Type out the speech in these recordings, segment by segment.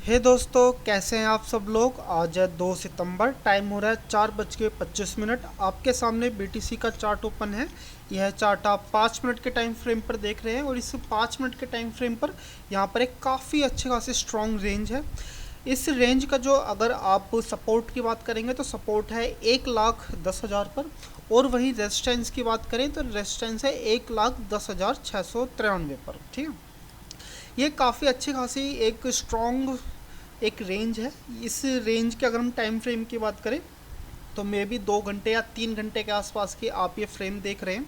हे दोस्तों, कैसे हैं आप सब लोग। आज है 2 सितंबर, टाइम हो रहा है 4:25। आपके सामने बीटीसी का चार्ट ओपन है। यह चार्ट आप 5 मिनट के टाइम फ्रेम पर देख रहे हैं और इस 5 मिनट के टाइम फ्रेम पर यहाँ पर एक काफ़ी अच्छे खासी स्ट्रॉन्ग रेंज है। इस रेंज का जो अगर आप सपोर्ट की बात करेंगे तो सपोर्ट है 1,10,000 पर, और वहीं रेजिस्टेंस की बात करें तो रेजिस्टेंस है 1,10,693 पर। ठीक है, ये काफ़ी अच्छी खासी एक स्ट्रॉन्ग एक रेंज है। इस रेंज के अगर हम टाइम फ्रेम की बात करें तो मे बी 2 घंटे या 3 घंटे के आसपास की आप ये फ्रेम देख रहे हैं।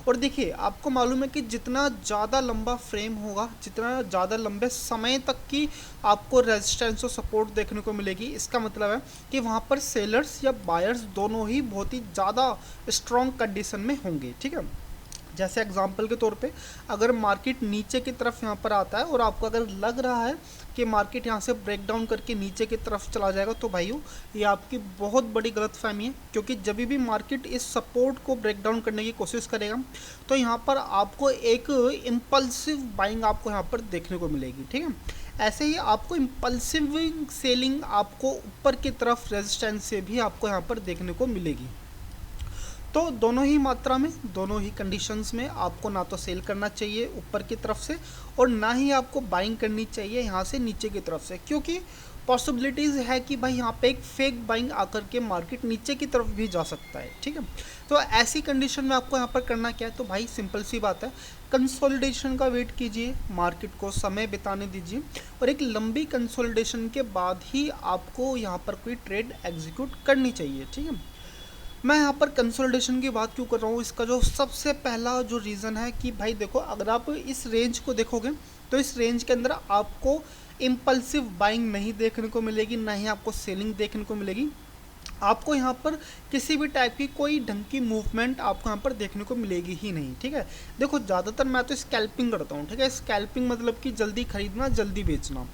और देखिए, आपको मालूम है कि जितना ज़्यादा लंबा फ्रेम होगा, जितना ज़्यादा लंबे समय तक की आपको रेजिस्टेंस और सपोर्ट देखने को मिलेगी, इसका मतलब है कि वहाँ पर सेलर्स या बायर्स दोनों ही बहुत ही ज़्यादा स्ट्रॉन्ग कंडीशन में होंगे। ठीक है, जैसे एग्जांपल के तौर पे अगर मार्केट नीचे की तरफ यहाँ पर आता है और आपको अगर लग रहा है कि मार्केट यहाँ से ब्रेक डाउन करके नीचे की तरफ चला जाएगा, तो भाइयों ये आपकी बहुत बड़ी गलतफहमी है। क्योंकि जब भी मार्केट इस सपोर्ट को ब्रेक डाउन करने की कोशिश करेगा तो यहाँ पर आपको एक इम्पल्सिव बाइंग आपको यहाँ पर देखने को मिलेगी। ठीक है, ऐसे ही आपको इम्पल्सिव सेलिंग आपको ऊपर की तरफ रेजिस्टेंस से भी आपको यहाँ पर देखने को मिलेगी। तो दोनों ही मात्रा में, दोनों ही कंडीशंस में आपको ना तो सेल करना चाहिए ऊपर की तरफ से, और ना ही आपको बाइंग करनी चाहिए यहाँ से नीचे की तरफ से, क्योंकि पॉसिबिलिटीज़ है कि भाई यहाँ पे एक फेक बाइंग आकर के मार्केट नीचे की तरफ भी जा सकता है। ठीक है, तो ऐसी कंडीशन में आपको यहाँ पर करना क्या है, तो भाई सिंपल सी बात है, कंसोलिडेशन का वेट कीजिए, मार्केट को समय बिताने दीजिए, और एक लंबी कंसोलिडेशन के बाद ही आपको यहाँ पर कोई ट्रेड एग्जीक्यूट करनी चाहिए। ठीक है, मैं यहाँ पर कंसोलिडेशन की बात क्यों कर रहा हूँ, इसका जो सबसे पहला जो रीज़न है कि भाई देखो, अगर आप इस रेंज को देखोगे तो इस रेंज के अंदर आपको इम्पल्सिव बाइंग नहीं देखने को मिलेगी, ना ही आपको सेलिंग देखने को मिलेगी। आपको यहाँ पर किसी भी टाइप की कोई ढंग की मूवमेंट आपको यहाँ पर देखने को मिलेगी ही नहीं। ठीक है, देखो ज़्यादातर मैं तो स्कैल्पिंग करता हूँ। ठीक है, स्कैल्पिंग मतलब कि जल्दी खरीदना जल्दी बेचना।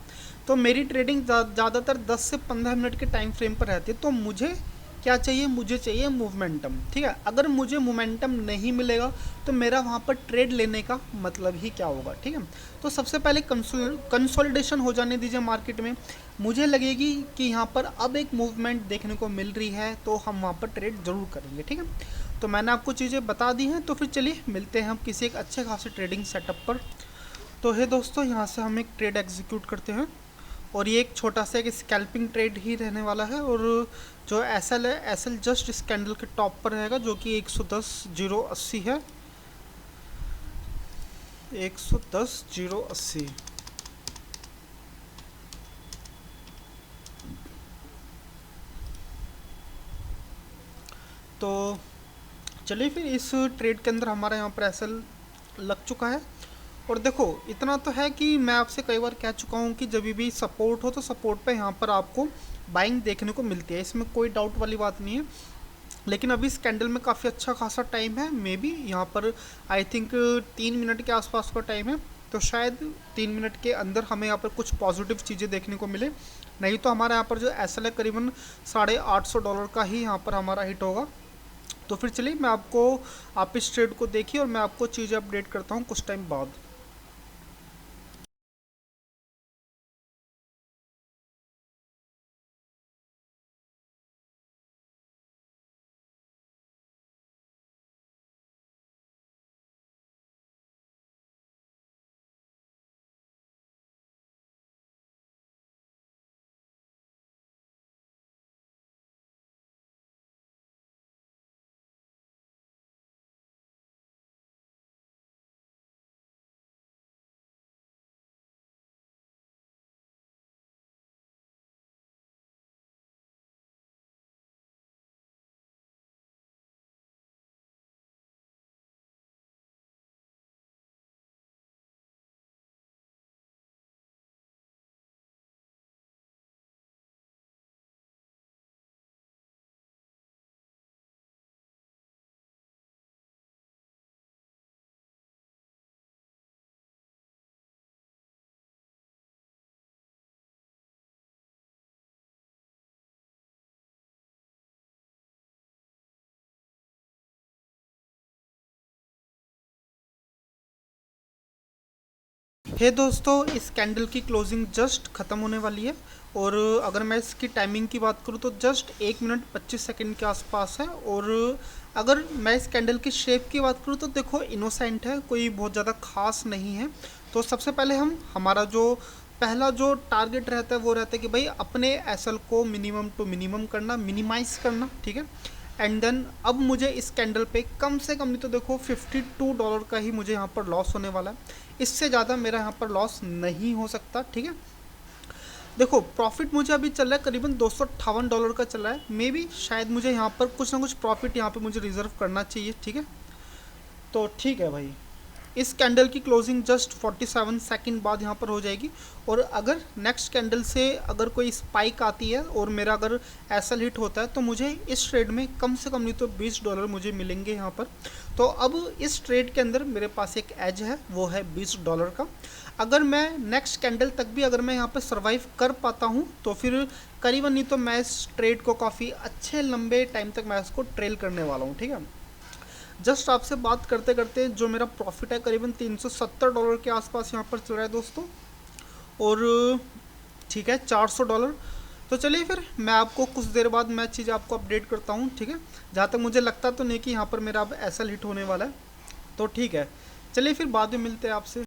तो मेरी ट्रेडिंग ज़्यादातर 10 से 15 मिनट के टाइम फ्रेम पर रहती है। तो मुझे क्या चाहिए, मुझे चाहिए मोमेंटम। ठीक है, अगर मुझे मोमेंटम नहीं मिलेगा तो मेरा वहाँ पर ट्रेड लेने का मतलब ही क्या होगा। ठीक है, तो सबसे पहले कंसोलिडेशन हो जाने दीजिए मार्केट में। मुझे लगेगी कि यहाँ पर अब एक मूवमेंट देखने को मिल रही है तो हम वहाँ पर ट्रेड ज़रूर करेंगे। ठीक है, तो मैंने आपको चीज़ें बता दी हैं, तो फिर चलिए मिलते हैं हम किसी एक अच्छे खासे ट्रेडिंग सेटअप पर। तो है दोस्तों, यहाँ से हम एक ट्रेड एग्जीक्यूट करते हैं, और ये एक छोटा सा एक स्कैल्पिंग ट्रेड ही रहने वाला है। और जो एस एल है, एस एल जस्ट इस कैंडल के टॉप पर रहेगा, जो कि 110,080 है। 110,080। तो चलिए फिर इस ट्रेड के अंदर हमारा यहाँ पर एस एल लग चुका है। और देखो, इतना तो है कि मैं आपसे कई बार कह चुका हूँ कि जब भी सपोर्ट हो तो सपोर्ट पे यहाँ पर आपको बाइंग देखने को मिलती है, इसमें कोई डाउट वाली बात नहीं है। लेकिन अभी इस कैंडल में काफ़ी अच्छा खासा टाइम है, मे बी यहाँ पर आई थिंक 3 मिनट के आसपास का टाइम है। तो शायद 3 मिनट के अंदर हमें यहाँ पर कुछ पॉजिटिव चीज़ें देखने को मिले, नहीं तो हमारा यहाँ पर जो एस एल है करीबन $850 का ही यहाँ पर हमारा हिट होगा। तो फिर चलिए, मैं आपको, आप इस ट्रेड को देखिए और मैं आपको चीज़ें अपडेट करता हूँ कुछ टाइम बाद। हे दोस्तों, इस कैंडल की क्लोजिंग जस्ट ख़त्म होने वाली है और अगर मैं इसकी टाइमिंग की बात करूँ तो जस्ट 1 मिनट 25 सेकंड के आसपास है। और अगर मैं इस कैंडल की शेप की बात करूँ तो देखो इनोसेंट है, कोई बहुत ज़्यादा खास नहीं है। तो सबसे पहले हम हमारा जो पहला जो टारगेट रहता है वो रहता है कि भाई अपने एसएल को मिनिमम टू मिनिमम करना, मिनिमाइज करना, ठीक है। एंड देन अब मुझे इस कैंडल पे कम से कम नहीं तो देखो $52 का ही मुझे यहाँ पर लॉस होने वाला है। इससे ज़्यादा मेरा यहाँ पर लॉस नहीं हो सकता, ठीक है। देखो प्रॉफिट मुझे अभी चल रहा है करीबन $258 का चल रहा है। मे बी शायद मुझे यहाँ पर कुछ ना कुछ प्रॉफिट यहाँ पे मुझे रिजर्व करना चाहिए, ठीक है। तो ठीक है भाई, इस कैंडल की क्लोजिंग जस्ट 47 सेकंड बाद यहाँ पर हो जाएगी। और अगर नेक्स्ट कैंडल से अगर कोई स्पाइक आती है और मेरा अगर एसएल हिट होता है तो मुझे इस ट्रेड में कम से कम नहीं तो $20 मुझे मिलेंगे यहाँ पर। तो अब इस ट्रेड के अंदर मेरे पास एक एज है, वो है $20 का। अगर मैं नेक्स्ट कैंडल तक भी अगर मैं यहाँ पर सर्वाइव कर पाता हूँ तो फिर करीबन नहीं तो मैं इस ट्रेड को काफ़ी अच्छे लंबे टाइम तक मैं इसको ट्रेल करने वाला हूँ, ठीक है। जस्ट आपसे बात करते करते जो मेरा प्रॉफिट है करीबन $370 के आसपास यहाँ पर चल रहा है दोस्तों। और ठीक है, $400। तो चलिए फिर मैं आपको कुछ देर बाद मैं चीज़ आपको अपडेट करता हूँ, ठीक है। जहाँ तक मुझे लगता तो नहीं कि यहाँ पर मेरा अब एसएल हिट होने वाला है। तो ठीक है, चलिए फिर बाद में मिलते हैं आपसे।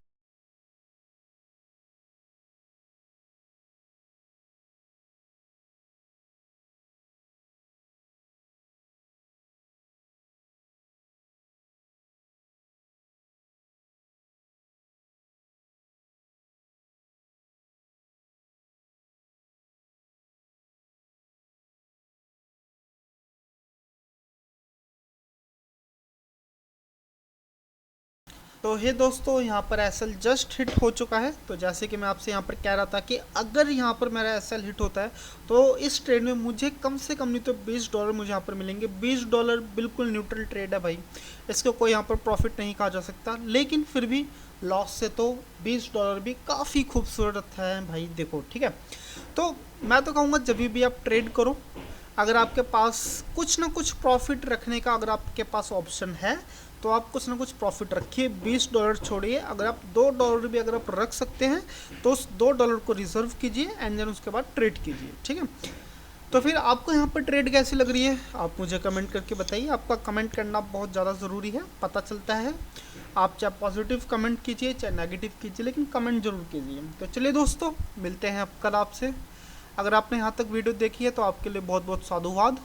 तो हे दोस्तों, यहाँ पर एसएल जस्ट हिट हो चुका है। तो जैसे कि मैं आपसे यहाँ पर कह रहा था कि अगर यहाँ पर मेरा एसएल हिट होता है तो इस ट्रेड में मुझे कम से कम नहीं तो $20 मुझे यहाँ पर मिलेंगे। $20 बिल्कुल न्यूट्रल ट्रेड है भाई, इसको कोई यहाँ पर प्रॉफिट नहीं कहा जा सकता। लेकिन फिर भी लॉस से तो $20 भी काफ़ी खूबसूरत है भाई, देखो, ठीक है। तो मैं तो कहूँगा जब भी आप ट्रेड करो, अगर आपके पास कुछ ना कुछ प्रॉफिट रखने का अगर आपके पास ऑप्शन है तो आप कुछ ना कुछ प्रॉफिट रखिए। $20 छोड़िए, अगर आप $2 भी अगर आप रख सकते हैं तो उस $2 को रिजर्व कीजिए एंड देन उसके बाद ट्रेड कीजिए, ठीक है। तो फिर आपको यहाँ पर ट्रेड कैसी लग रही है आप मुझे कमेंट करके बताइए। आपका कमेंट करना बहुत ज़्यादा ज़रूरी है, पता चलता है। आप चाहे पॉजिटिव कमेंट कीजिए चाहे नेगेटिव कीजिए, लेकिन कमेंट जरूर कीजिए। तो चलिए दोस्तों, मिलते हैं अब कल आपसे। अगर आपने यहाँ तक वीडियो देखी है तो आपके लिए बहुत बहुत साधुवाद।